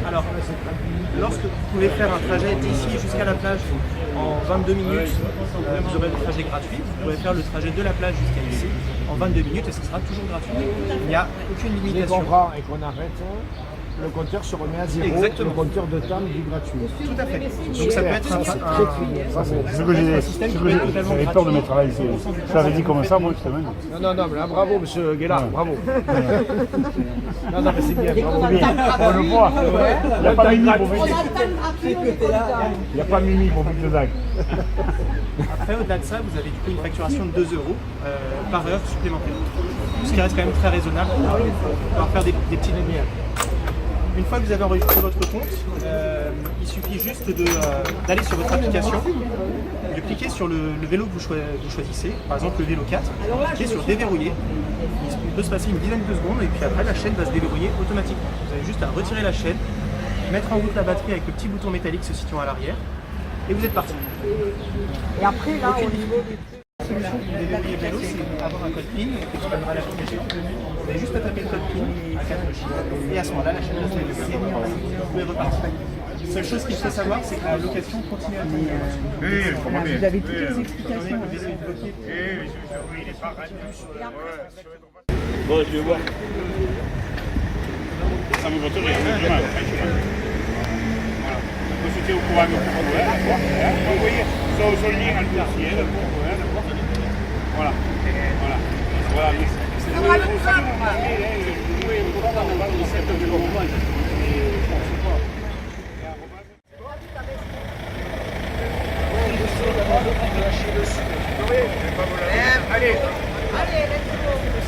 Alors, lorsque vous pouvez faire un trajet d'ici jusqu'à la plage en 22 minutes, vous aurez le trajet gratuit. Vous pouvez faire le trajet de la plage jusqu'à ici en 22 minutes et ce sera toujours gratuit. Il n'y a aucune limitation. Dès qu'on prend et qu'on arrête, le compteur se remet à zéro. Exactement. Le compteur de temps du gratuit. Tout à fait. Donc ça peut être C'est ce que j'avais peur de mettre à ici. Je l'avais dit comme ça, moi, justement. Non, mais là, bravo, monsieur Guélard, bravo. Non, mais c'est bien, bravo. On le voit. Il n'y a pas Mimi pour mettre. Il n'y a pas Mimi pour mettre dedans. Après, au-delà de ça, vous avez du coup une facturation de 2 € par heure supplémentaire. Ce qui reste quand même très raisonnable pour pouvoir faire des petits linéaires. Une fois que vous avez enregistré votre compte, il suffit juste d'aller sur votre application, de cliquer sur le vélo que vous choisissez, par exemple le vélo 4, cliquez sur déverrouiller. Il peut se passer une dizaine de secondes et puis après la chaîne va se déverrouiller automatiquement. Vous avez juste à retirer la chaîne, mettre en route la batterie avec le petit bouton métallique se situant à l'arrière et vous êtes parti. Et après, là, au niveau des Déverrouiller le vélo, c'est avoir un code PIN qui donnera l'application. Vous avez juste à taper le code PIN à 4 chiffres et à ce moment-là, la chaîne va se déverrouiller. Vous pouvez repartir. La seule chose qu'il faut savoir, c'est que la location continue à tenir. Vous avez toutes les explications. Bon, je vais voir. Ça me vote rien. C'était au courant de vous voyez, ça au lien à l'arrière, voilà.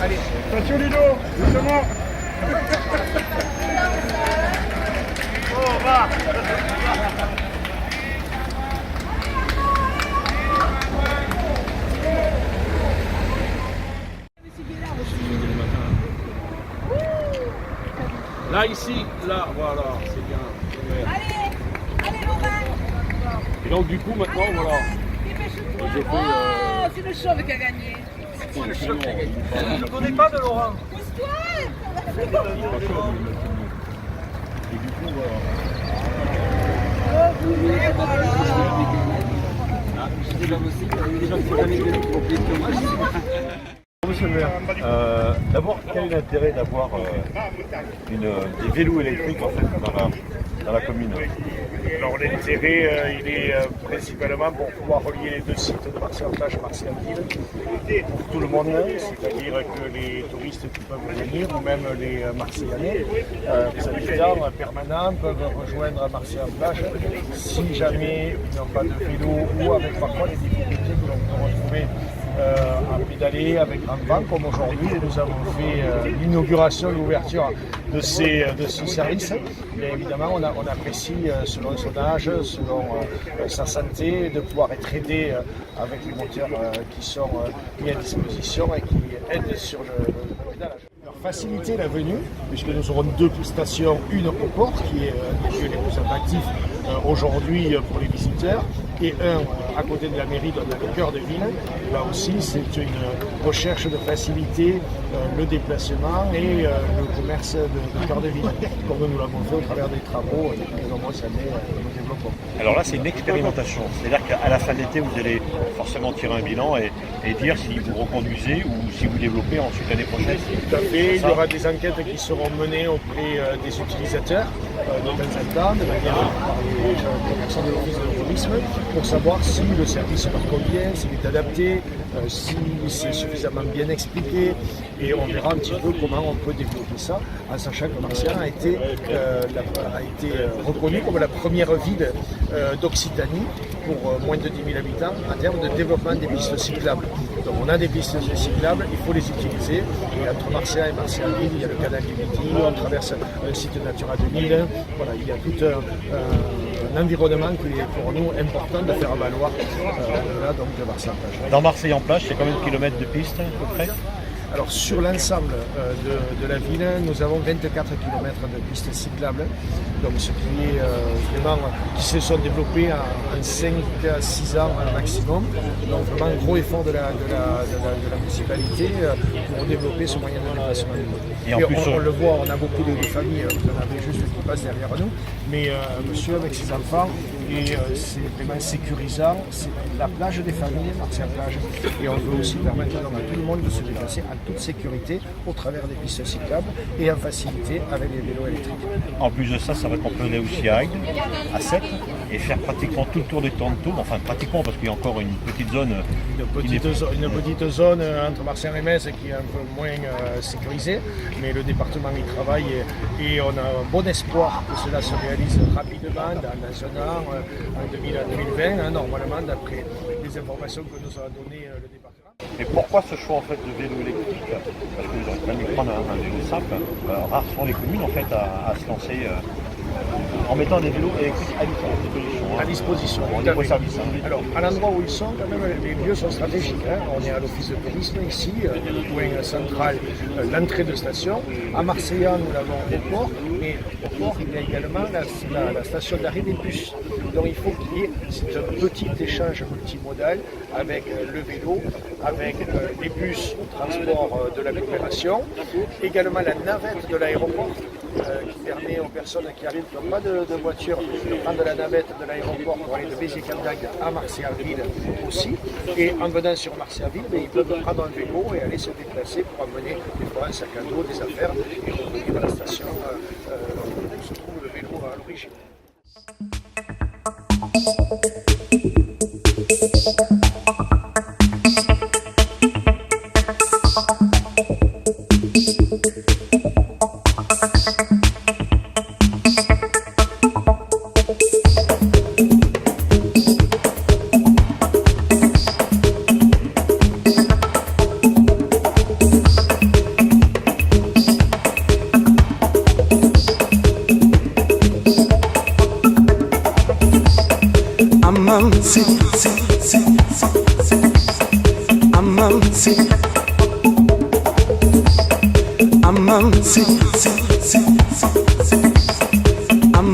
Allez, attention Ludo, doucement. Oh, va. Là, ici, là, voilà, c'est bien. Allez, Laurent. Et donc, du coup, maintenant, voilà. Oh, c'est le chauve qui a gagné. Je ne connais pas de Laurent. Pousse-toi. Et du coup, Monsieur le maire, d'abord, quel est l'intérêt d'avoir des vélos électriques en fait, dans la commune? Alors l'intérêt, il est principalement pour pouvoir relier les deux sites de Marseille-en-Plage et Marseille-en-Ville pour tout le monde, c'est-à-dire que les touristes qui peuvent venir ou même les Marseillais, les habitants permanents peuvent rejoindre Marseille-en-Plage si jamais ils n'ont pas de vélo ou avec parfois les difficultés que l'on peut retrouver à pédaler avec grand vent comme aujourd'hui. Nous avons fait l'inauguration, l'ouverture de ce service. Bien évidemment, on apprécie selon son âge, selon sa santé, de pouvoir être aidé avec les moteurs qui sont mis à disposition et qui aident sur le pédalage. Faciliter la venue, puisque nous aurons deux stations, une au port, qui est un des lieux les plus attractifs aujourd'hui pour les visiteurs, et un à côté de la mairie, dans le cœur de ville. Là aussi, c'est une recherche de faciliter le déplacement et le commerce de cœur de ville, comme nous l'avons fait au travers des travaux depuis de nombreuses années nous développons. Alors là, c'est une expérimentation, c'est-à-dire qu'à la fin de l'été, vous allez forcément tirer un bilan et dire si vous reconduisez ou si vous développez ensuite l'année prochaine. Tout à fait, il y aura des enquêtes qui seront menées auprès des utilisateurs de temps en temps, de manière par les personnes de l'office de tourisme, pour savoir si le service leur convient, s'il est adapté, si c'est suffisamment bien expliqué, et on verra un petit peu comment on peut développer ça, en sachant que Marseille a été reconnu comme la première ville d'Occitanie pour moins de 10 000 habitants en termes de développement des pistes cyclables. Donc on a des pistes cyclables, il faut les utiliser. Et entre Marseille et Marseille-en-Ville, il y a le canal du Midi, on traverse le site Natura 2000. Voilà, il y a tout un environnement qui est pour nous important de faire valoir au-delà de Marseille-en-Plage. Dans Marseille-en-Plage, c'est combien de kilomètres de piste à peu près? Alors sur l'ensemble de la ville, nous avons 24 km de pistes cyclables, donc ce qui est vraiment qui se sont développés en 5 à 6 ans maximum. Donc vraiment un gros effort de la municipalité pour développer ce moyen de déplacement. Et en plus, on le voit, on a beaucoup de familles, vous en avez juste qui passent derrière nous, mais monsieur avec ses enfants, et c'est vraiment sécurisant, c'est la plage des familles, Martial Plage, et on veut aussi permettre donc, à tout le monde de se déplacer en toute sécurité au travers des pistes cyclables et en facilité avec les vélos électriques. En plus de ça, ça va t'emmener aussi à Agde, à Sète, et faire pratiquement tout le tour des Tantons, enfin pratiquement parce qu'il y a encore une petite zone. Une petite zone entre Marseille et Metz qui est un peu moins sécurisée, mais le département y travaille et on a un bon espoir que cela se réalise rapidement dans un an, en 2020, normalement, d'après les informations que nous a données le département. Et pourquoi ce choix en fait de vélo électrique? Parce que vous aurez quand même prendre un vélo simple. Rares sont les communes en fait à se lancer en mettant des vélos électriques à disposition. À disposition. En libre service. Alors, à l'endroit où ils sont, quand même, les lieux sont stratégiques. On est à l'office de tourisme ici, le point central, l'entrée de station. À Marseille, nous l'avons au port, mais au port, il y a également la station d'arrêt des bus. Donc, il faut qu'il y ait un petit échange multimodal avec le vélo, avec les bus au transport de l'agglomération, également la navette de l'aéroport. Qui permet aux personnes qui arrivent, qui n'ont pas de voiture, de prendre la navette de l'aéroport pour aller de Béziers-Candague à Marseille-en-Ville aussi. Et en venant sur Marseille-en-Ville, ils peuvent prendre un vélo et aller se déplacer pour amener des fois un sac à dos, des affaires et revenir à la station où se trouve le vélo à l'origine. I'm